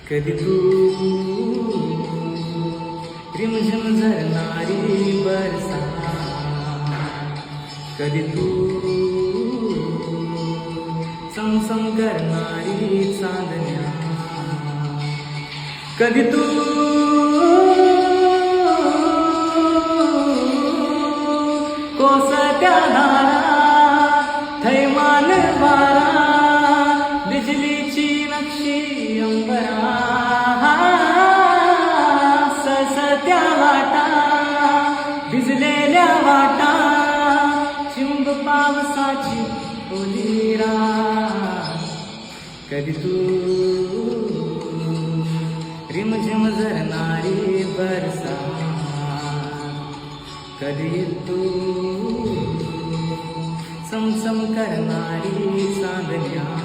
कधी तू रिमझिम झरणारी बरसा, कधी तू समसम करणारी चांदण्या, कधी तू कोसत्या धारा, थैमान वारा, बिजलीची नक्षी अंबरा, ससत्या वाटा, भिजलेल्या वाटा, चिंब पावसाची ओलीरा, कधी तू रिमझिम झरणारी बरसा, कधी तू समसम करणारी चांदण्या.